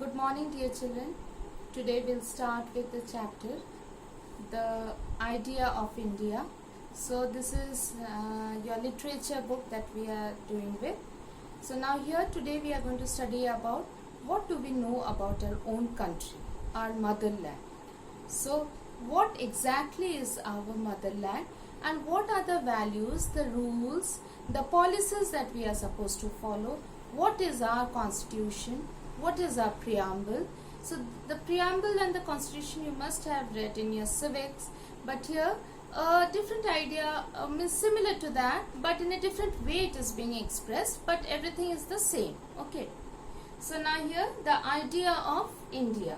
Good morning, dear children. Today we'll start with the chapter, The Idea of India. So this is your literature book that we are doing with. So now here today we are going to study about what do we know about our own country, our motherland. So what exactly is our motherland and what are the values, the rules, the policies that we are supposed to follow? What is our constitution? What is our preamble? So the preamble and the constitution you must have read in your civics, but here a different idea is similar to that, but in a different way it is being expressed, but everything is the same. Okay. So now here the idea of India.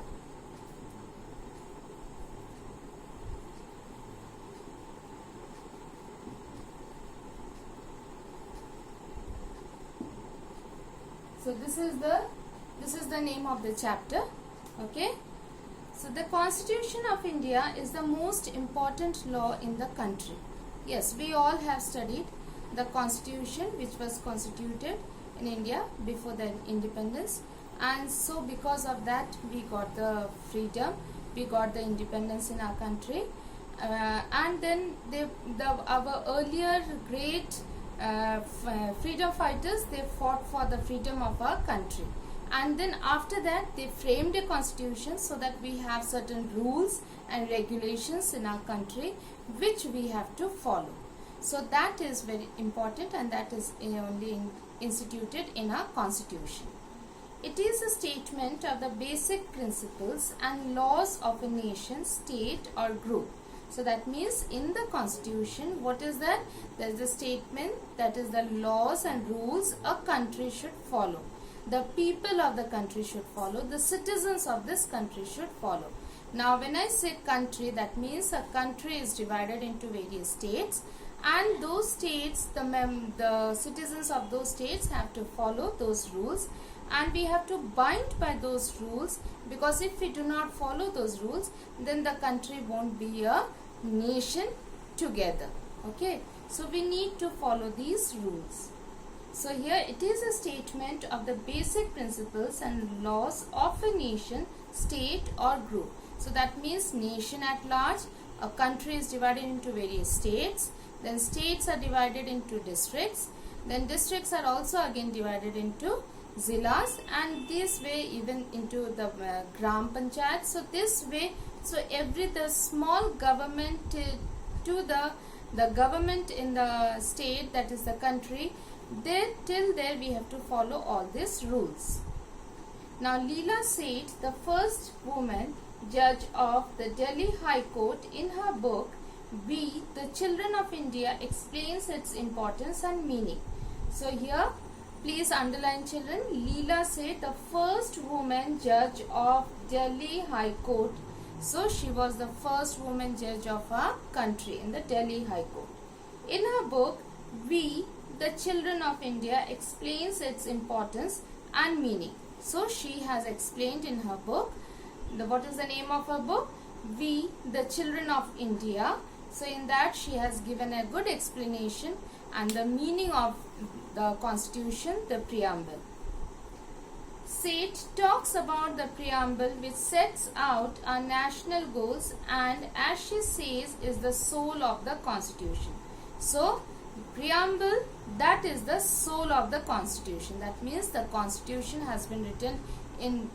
So this is the name of the chapter. Okay. So the Constitution of India is the most important law in the country. Yes, we all have studied the Constitution which was constituted in India before the independence, and so because of that we got the freedom, we got the independence in our country, and then our earlier great freedom fighters, they fought for the freedom of our country, and then after that they framed a constitution so that we have certain rules and regulations in our country which we have to follow. So that is very important, and that is only instituted in our constitution. It is a statement of the basic principles and laws of a nation, state or group. So that means in the constitution, what is that? There is a statement, that is the laws and rules a country should follow. The people of the country should follow. The citizens of this country should follow. Now when I say country, that means a country is divided into various states, and those states, the citizens of those states have to follow those rules, and we have to bind by those rules, because if we do not follow those rules, then the country won't be a nation together. Okay, so we need to follow these rules. So here it is a statement of the basic principles and laws of a nation, state or group. So that means nation at large. A country is divided into various states, then states are divided into districts, then districts are also again divided into zillas, and this way even into the gram panchayat. So this way, so the small government to the government in the state, that is the country, till there we have to follow all these rules. Now Leela Seth, the first woman judge of the Delhi High Court, in her book We, the Children of India, explains its importance and meaning. So here please underline, children, Leela Seth, the first woman judge of Delhi High Court. So she was the first woman judge of our country in the Delhi High Court. In her book We, the Children of India, explains its importance and meaning. So she has explained in her book, what is the name of her book? We, the Children of India. So in that she has given a good explanation and the meaning of the constitution, the preamble. Seth talks about the preamble which sets out our national goals, and as she says is the soul of the constitution. So preamble, that is the soul of the constitution. That means the constitution has been written in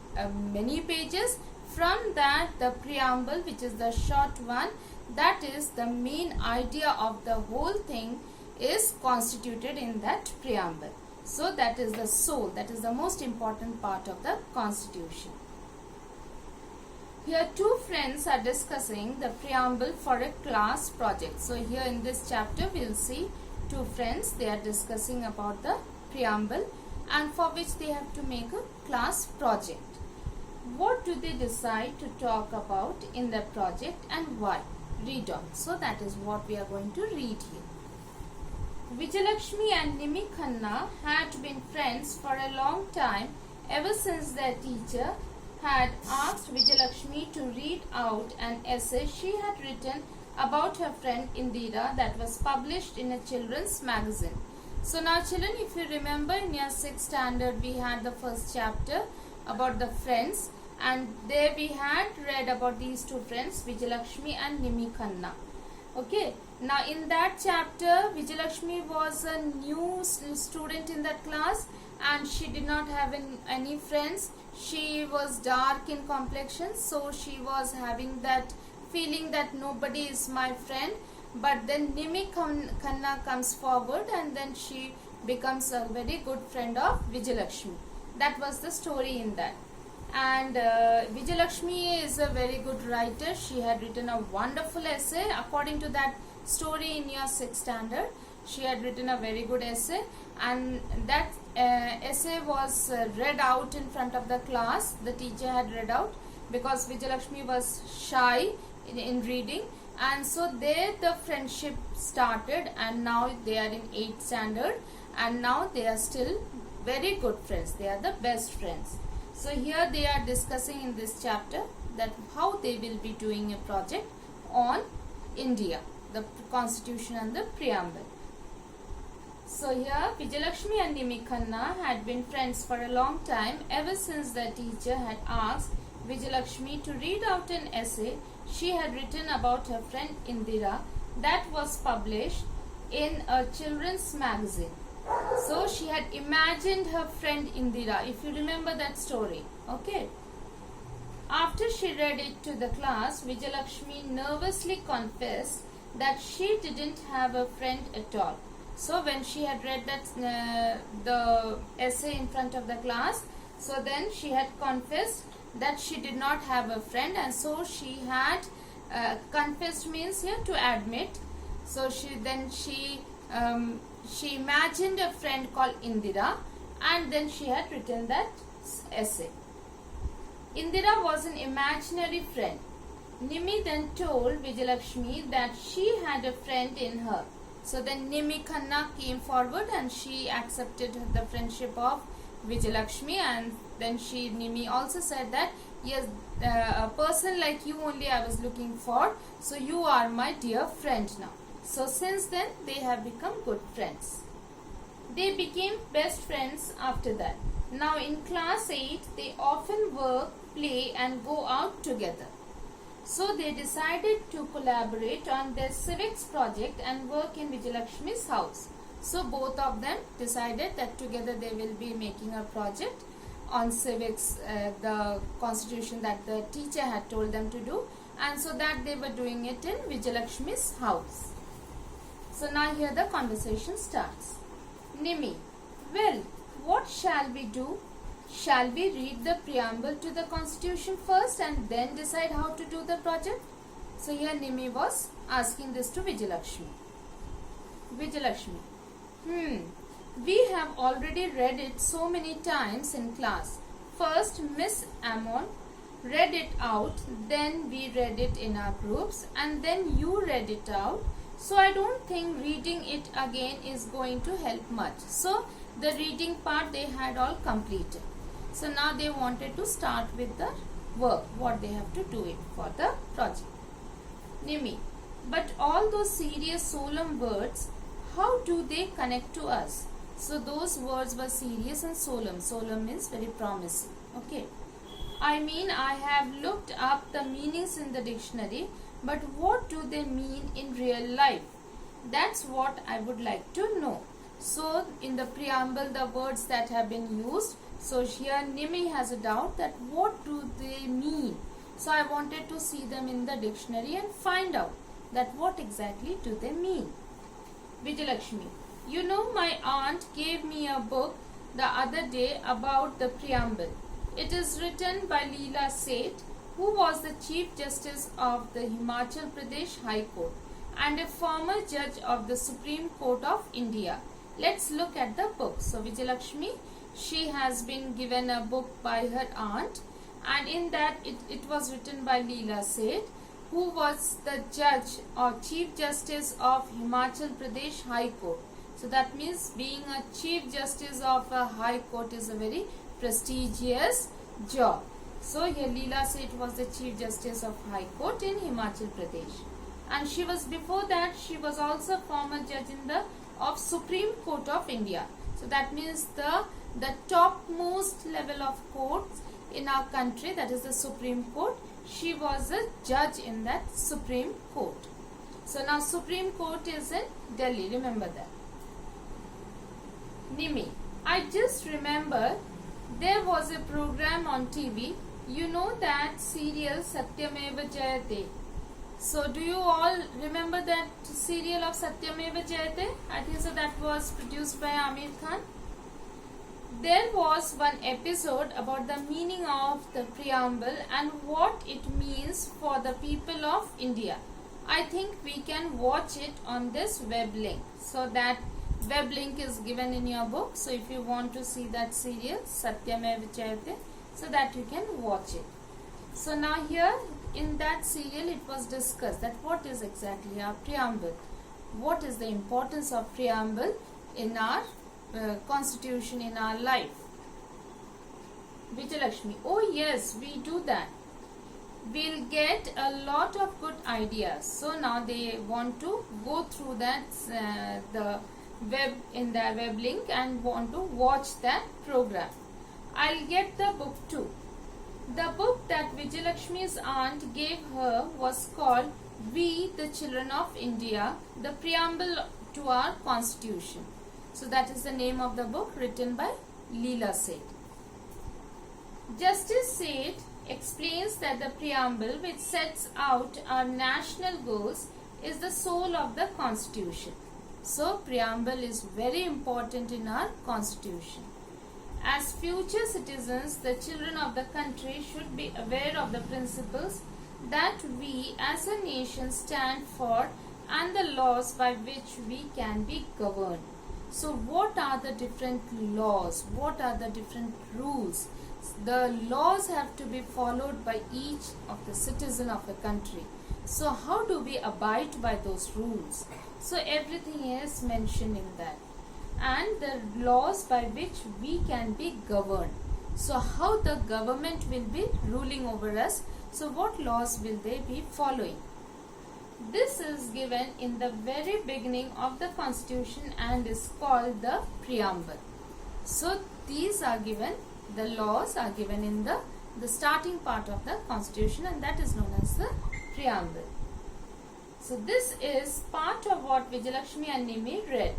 many pages. From that, the preamble, which is the short one, that is the main idea of the whole thing, is constituted in that preamble. So that is the soul, that is the most important part of the constitution. Here two friends are discussing the preamble for a class project. So here in this chapter we will see two friends, they are discussing about the preamble, and for which they have to make a class project. What do they decide to talk about in the project and why? Read on. So that is what we are going to read here. Vijayalakshmi and Nimi Khanna had been friends for a long time, ever since their teacher had asked Vijayalakshmi to read out an essay she had written about her friend Indira that was published in a children's magazine. So now children, if you remember in your 6th standard we had the first chapter about the friends, and there we had read about these two friends, Vijayalakshmi and Nimi Khanna. Okay, now in that chapter, Vijayalakshmi was a new student in that class, and she did not have any friends. She was dark in complexion, so she was having that feeling that nobody is my friend. But then Nimi Khanna comes forward, and then she becomes a very good friend of Vijayalakshmi. That was the story in that. And Vijayalakshmi is a very good writer. She had written a wonderful essay according to that story in your 6th standard. She had written a very good essay, and that essay was read out in front of the class. The teacher had read out because Vijayalakshmi was shy in reading, and so there the friendship started, and now they are in 8th standard, and now they are still very good friends. They are the best friends. So here they are discussing in this chapter that how they will be doing a project on India, the constitution and the preamble. So here Vijayalakshmi and Nimi Khanna had been friends for a long time, ever since the teacher had asked Vijayalakshmi to read out an essay she had written about her friend Indira that was published in a children's magazine. So she had imagined her friend Indira, if you remember that story. Okay. After she read it to the class, Vijayalakshmi nervously confessed that she didn't have a friend at all. So when she had read that the essay in front of the class, so then she had confessed that she did not have a friend, and so she had confessed means here to admit. So she imagined a friend called Indira, and then she had written that essay. Indira was an imaginary friend. Nimi then told Vijayalakshmi that she had a friend in her. So then Nimi Khanna came forward and she accepted the friendship of Vijayalakshmi, and then Nimi also said that yes, a person like you only I was looking for, so you are my dear friend now. So since then they have become good friends. They became best friends after that. Now in class 8 they often work, play and go out together. So they decided to collaborate on their civics project and work in Vijayalakshmi's house. So both of them decided that together they will be making a project on civics, the constitution that the teacher had told them to do, and so that they were doing it in Vijayalakshmi's house. So now here the conversation starts. Nimi, well, what shall we do? Shall we read the preamble to the constitution first and then decide how to do the project? So here Nimi was asking this to Vijayalakshmi. Vijayalakshmi, we have already read it so many times in class. First Miss Ammon read it out, then we read it in our groups, and then you read it out. So I don't think reading it again is going to help much. So the reading part they had all completed. So now they wanted to start with the work, what they have to do it for the project. Nimi, but all those serious solemn words, how do they connect to us? So those words were serious and solemn. Solemn means very promising. Okay. I mean, I have looked up the meanings in the dictionary, but what do they mean in real life? That's what I would like to know. So in the preamble, the words that have been used. So here Nimi has a doubt that what do they mean? So I wanted to see them in the dictionary and find out that what exactly do they mean. Vijayalakshmi, you know, my aunt gave me a book the other day about the preamble. It is written by Leela Seth, who was the Chief Justice of the Himachal Pradesh High Court and a former judge of the Supreme Court of India. Let's look at the book. So Vijayalakshmi, she has been given a book by her aunt, and in that it was written by Leela Seth, who was the judge or Chief Justice of Himachal Pradesh High Court. So that means being a Chief Justice of a High Court is a very prestigious job. So here Leela Seth was the Chief Justice of High Court in Himachal Pradesh, and she was, before that she was also former judge in the of Supreme Court of India. So that means the the topmost level of courts in our country, that is the Supreme Court. She was a judge in that Supreme Court. So now Supreme Court is in Delhi, remember that. Nimi, I just remember there was a program on TV, you know that serial Satyameva Jayate. So do you all remember that serial of Satyameva Jayate? I think so, that was produced by Aamir Khan. There was one episode about the meaning of the preamble and what it means for the people of India. I think we can watch it on this web link. So that web link is given in your book. So if you want to see that serial Satyameva Jayate, so that you can watch it. So now here in that serial it was discussed that what is exactly our preamble. What is the importance of preamble in our constitution, in our life. Vijayalakshmi, oh yes, we do that. We'll get a lot of good ideas. So now they want to go through that the web, in their web link, and want to watch that program. I'll get the book too. The book that Vijayalakshmi's aunt gave her was called We the Children of India, the Preamble to Our Constitution. So that is the name of the book, written by Leela Seth. Justice Seth explains that the preamble, which sets out our national goals, is the soul of the constitution. So preamble is very important in our constitution. As future citizens, the children of the country should be aware of the principles that we as a nation stand for and the laws by which we can be governed. So what are the different laws? What are the different rules? The laws have to be followed by each of the citizen of the country. So how do we abide by those rules? So everything is mentioned in that. And the laws by which we can be governed. So how the government will be ruling over us. So what laws will they be following? This is given in the very beginning of the constitution and is called the preamble. So these are given, the laws are given in the starting part of the constitution, and that is known as the preamble. So this is part of what Vijayalakshmi and Nimi read.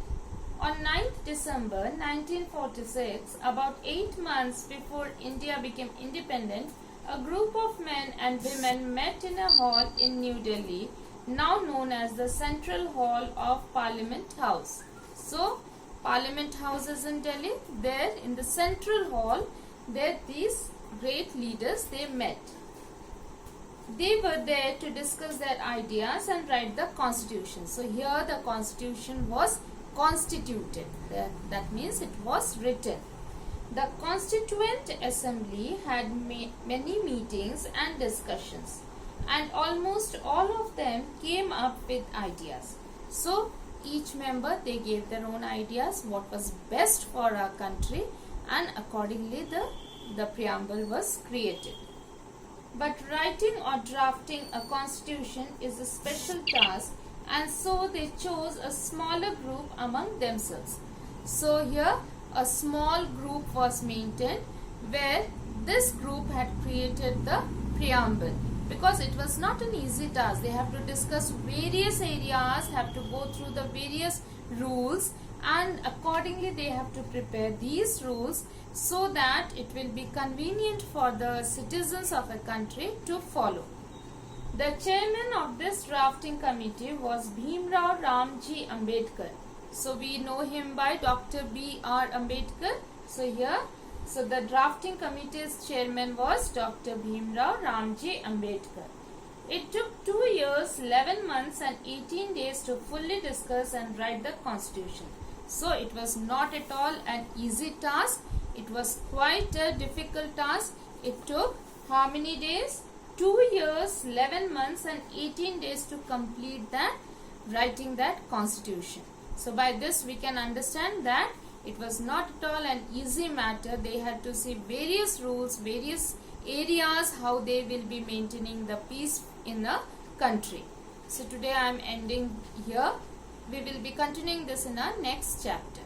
On 9th December 1946, about 8 months before India became independent, a group of men and women met in a hall in New Delhi, now known as the Central Hall of Parliament House. So, Parliament House is in Delhi. There in the Central Hall, there these great leaders, they met. They were there to discuss their ideas and write the constitution. So, here the constitution was constituted. That means it was written. The Constituent Assembly had many meetings and discussions, and almost all of them came up with ideas. So each member, they gave their own ideas, what was best for our country, and accordingly the preamble was created. But writing or drafting a constitution is a special task, and so they chose a smaller group among themselves. So here a small group was maintained, where this group had created the preamble, because it was not an easy task. They have to discuss various areas, have to go through the various rules, and accordingly they have to prepare these rules so that it will be convenient for the citizens of a country to follow. The chairman of this drafting committee was Bhimrao Ramji Ambedkar. So we know him by Dr. B.R. Ambedkar. So here, so the drafting committee's chairman was Dr. Bhimrao Ramji Ambedkar. It took 2 years, 11 months and 18 days to fully discuss and write the constitution. So it was not at all an easy task. It was quite a difficult task. It took how many days? 2 years, 11 months and 18 days to complete that, writing that constitution. So by this we can understand that it was not at all an easy matter. They had to see various rules, various areas, how they will be maintaining the peace in the country. So today I am ending here. We will be continuing this in our next chapter.